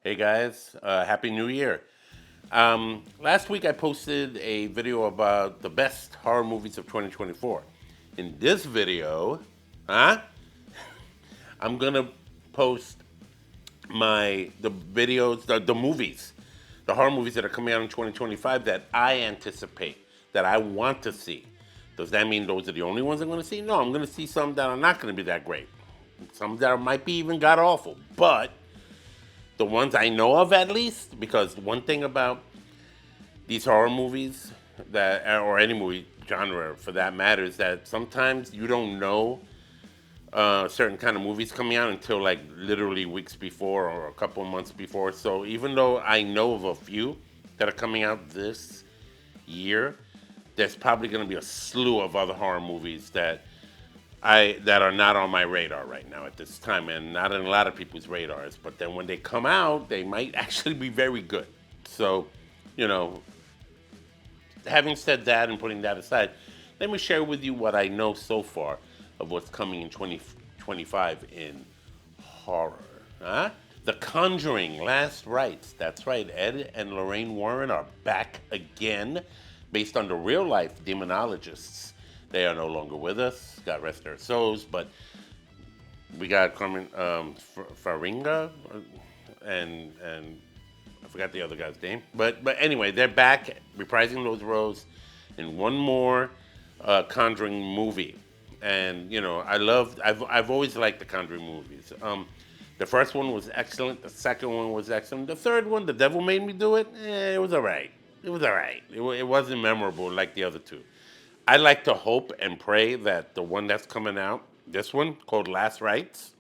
Hey guys, Happy New Year. Last week I posted a video about the best horror movies of 2024. In this video, huh? I'm gonna post the videos, the movies, the horror movies that are coming out in 2025 that I anticipate, that I want to see. Does that mean those are the only ones I'm gonna see? No, I'm gonna see some that are not gonna be that great. Some that might be even god awful. But the ones I know of at least, because one thing about these horror movies that or any movie genre for that matter is that sometimes you don't know certain kind of movies coming out until like literally weeks before or a couple of months before. So even though I know of a few that are coming out this year, there's probably going to be a slew of other horror movies that are not on my radar right now at this time, and not in a lot of people's radars. But then when they come out, they might actually be very good. So, you know, having said that and putting that aside, let me share with you what I know so far of what's coming in 2025 in horror. Huh? The Conjuring Last Rites. That's right, Ed and Lorraine Warren are back again, based on the real life demonologists. They are no longer with us, God rest their souls, but we got Carmen Faringa and I forgot the other guy's name, but anyway, they're back reprising those roles in one more Conjuring movie, and I've always liked the Conjuring movies. The first one was excellent. The second one was excellent. The third one, The Devil Made Me Do It. It was alright. It was alright. It wasn't memorable like the other two. I like to hope and pray that the one that's coming out, this one called Last Rites,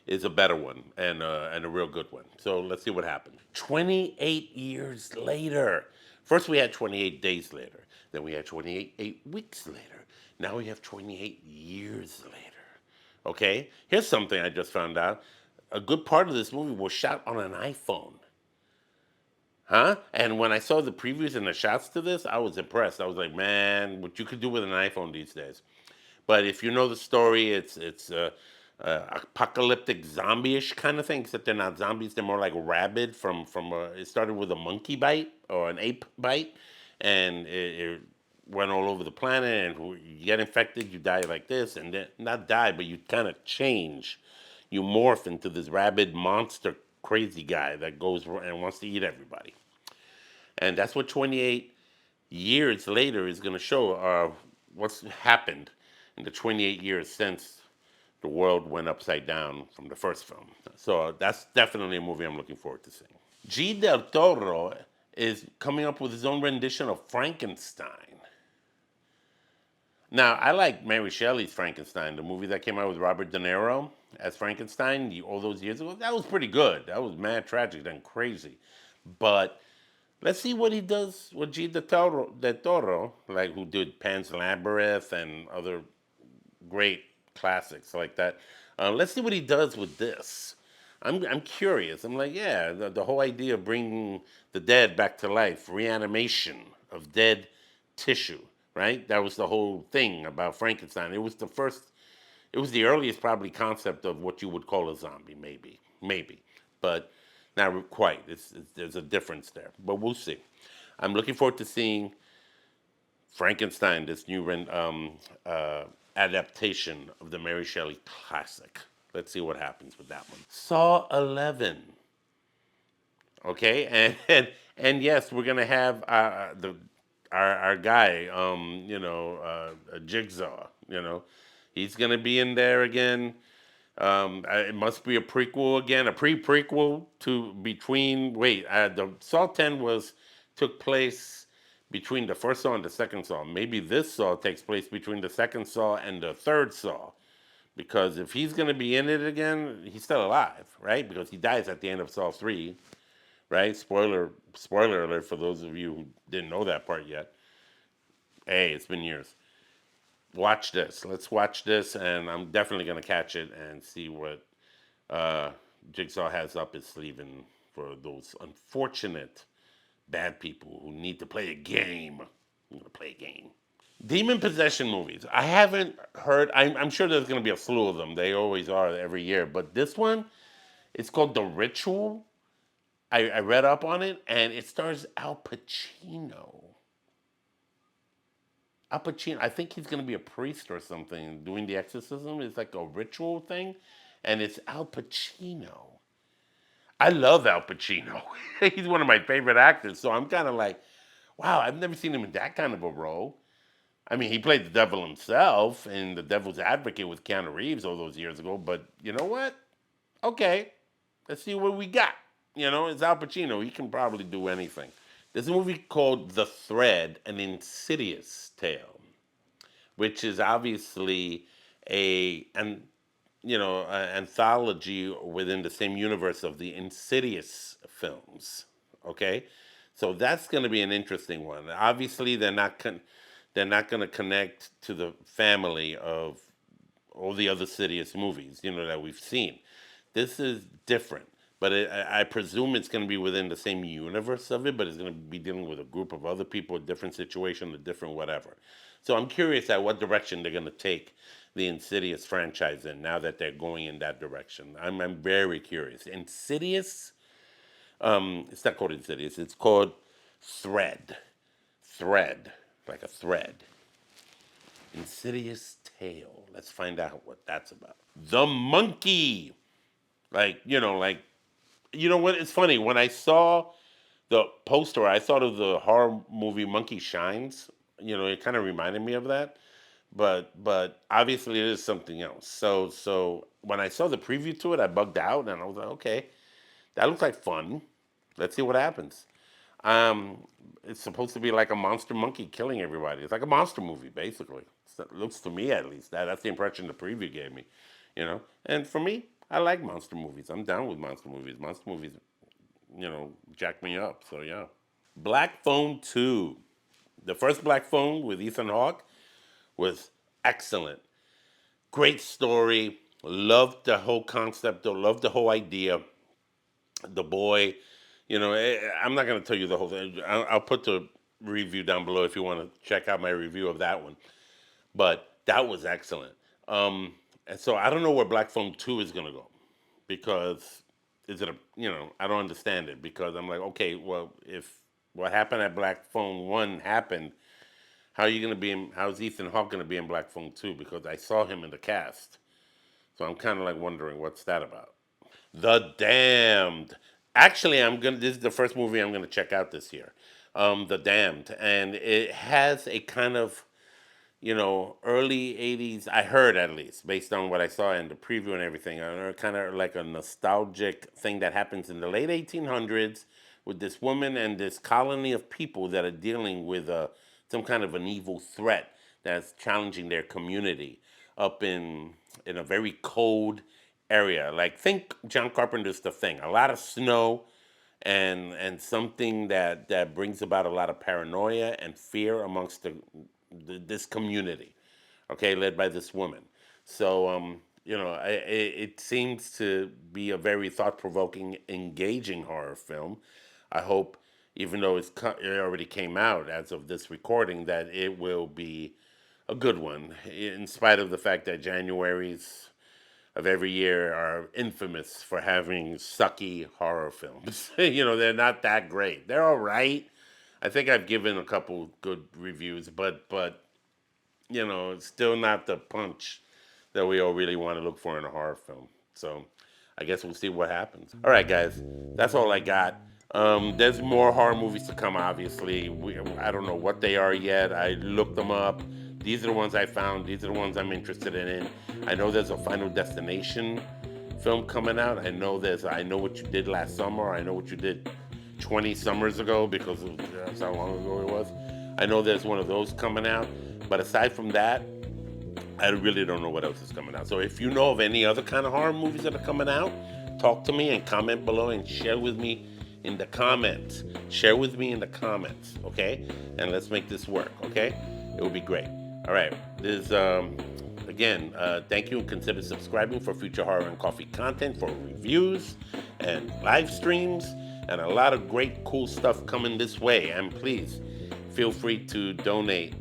is a better one and a real good one. So let's see what happens. 28 years later. First we had 28 days later. Then we had 28 weeks later. Now we have 28 years later. Okay? Here's something I just found out. A good part of this movie was shot on an iPhone. Huh? And when I saw the previews and the shots to this, I was impressed. I was like, man, what you could do with an iPhone these days. But if you know the story, it's apocalyptic zombie-ish kind of thing. Except they're not zombies; they're more like rabid. It started with a monkey bite or an ape bite, and it went all over the planet. And you get infected, you die like this, and then not die, but you kind of change. You morph into this rabid monster, crazy guy that goes and wants to eat everybody. And that's what 28 years later is going to show what's happened in the 28 years since the world went upside down from the first film. So that's definitely a movie I'm looking forward to seeing. G. Del Toro is coming up with his own rendition of Frankenstein. Now, I like Mary Shelley's Frankenstein, the movie that came out with Robert De Niro as Frankenstein all those years ago. That was pretty good. That was mad tragic and crazy. But let's see what he does with G. Del Toro, like who did Pan's Labyrinth and other great classics like that. Let's see what he does with this. I'm curious. I'm like, yeah, the whole idea of bringing the dead back to life, reanimation of dead tissue, right? That was the whole thing about Frankenstein. It was the earliest probably concept of what you would call a zombie, maybe, but not quite. There's a difference there, but we'll see. I'm looking forward to seeing Frankenstein, this new adaptation of the Mary Shelley classic. Let's see what happens with that one. Saw 11. Okay, and yes, we're gonna have our guy, Jigsaw. He's gonna be in there again. It must be a prequel again, a pre-prequel to between. Wait, the Saw 10 took place between the first Saw and the second Saw. Maybe this Saw takes place between the second Saw and the third Saw, because if he's gonna be in it again, he's still alive, right? Because he dies at the end of Saw 3, right? Spoiler alert for those of you who didn't know that part yet. Hey, it's been years. Watch this. Let's watch this, and I'm definitely gonna catch it and see what uh, Jigsaw has up his sleeve and for those unfortunate bad people who need to play a game. I'm gonna play a game. Demon possession movies. I haven't heard. I'm sure there's gonna be a slew of them. They always are every year. But this one It's called The Ritual. I read up on it, and it stars Al Pacino. Al Pacino, I think he's going to be a priest or something doing the exorcism. It's like a ritual thing, and it's Al Pacino. I love Al Pacino. He's one of my favorite actors, so I'm kind of like, wow, I've never seen him in that kind of a role. I mean, he played the devil himself in The Devil's Advocate with Keanu Reeves all those years ago, but you know what? Okay, let's see what we got. You know, it's Al Pacino. He can probably do anything. There's a movie called The Thread, an Insidious Tale, which is obviously an anthology within the same universe of the Insidious films. Okay, so that's going to be an interesting one. Obviously, they're not going to connect to the family of all the other Sidious movies, that we've seen. This is different, but I presume it's going to be within the same universe of it, but it's going to be dealing with a group of other people, a different situation, a different whatever. So I'm curious at what direction they're going to take the Insidious franchise in now that they're going in that direction. I'm very curious. Insidious, it's not called Insidious, it's called Thread. Thread, like a thread. Insidious Tale. Let's find out what that's about. The Monkey. What? It's funny. When I saw the poster, I thought of the horror movie Monkey Shines. It kind of reminded me of that. But obviously it is something else. So when I saw the preview to it, I bugged out and I was like, okay, that looks like fun. Let's see what happens. It's supposed to be like a monster monkey killing everybody. It's like a monster movie, basically. It looks to me, at least. That's the impression the preview gave me. And for me, I like monster movies. I'm down with monster movies. Monster movies, jack me up. So yeah. Black Phone 2. The first Black Phone with Ethan Hawke was excellent. Great story. Loved the whole concept. Loved the whole idea. The boy, I'm not going to tell you the whole thing. I'll put the review down below if you want to check out my review of that one. But that was excellent. And so I don't know where Black Phone 2 is going to go because I don't understand it because I'm like, okay, well, if what happened at Black Phone 1 happened, how's Ethan Hawke going to be in Black Phone 2? Because I saw him in the cast. So I'm kind of like wondering what's that about. The Damned. Actually, this is the first movie I'm gonna check out this year. The Damned, and it has a kind of early '80s. I heard at least based on what I saw in the preview and everything. Kind of like a nostalgic thing that happens in the late 1800s with this woman and this colony of people that are dealing with some kind of an evil threat that's challenging their community up in a very cold area. Like think John Carpenter's The Thing. A lot of snow and something that brings about a lot of paranoia and fear amongst this community. Okay, led by this woman. So it seems to be a very thought-provoking, engaging horror film. I hope, even though it already came out as of this recording, that it will be a good one, in spite of the fact that January's of every year are infamous for having sucky horror films. They're not that great. They're all right. I think I've given a couple good reviews, but it's still not the punch that we all really want to look for in a horror film. So I guess we'll see what happens. All right, guys, that's all I got. There's more horror movies to come, obviously. I don't know what they are yet. I looked them up. These are the ones I found. These are the ones I'm interested in. I know there's a Final Destination film coming out. I know I Know What You Did Last Summer. I Know What You Did 20 summers ago because that's how long ago it was. I know there's one of those coming out. But aside from that, I really don't know what else is coming out. So if you know of any other kind of horror movies that are coming out, talk to me and comment below and share with me in the comments. Share with me in the comments, okay? And let's make this work, okay? It will be great. All right. This again, thank you and consider subscribing for future horror and coffee content, for reviews and live streams, and a lot of great cool stuff coming this way. And please feel free to donate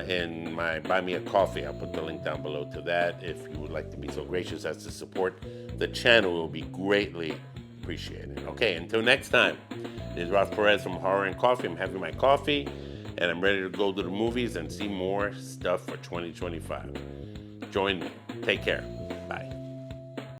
in my Buy Me a Coffee. I'll put the link down below to that. If you would like to be so gracious as to support the channel, it will be greatly appreciated. Okay, until next time, this is Ralph Perez from Horror and Coffee. I'm having my coffee, and I'm ready to go to the movies and see more stuff for 2025. Join me. Take care.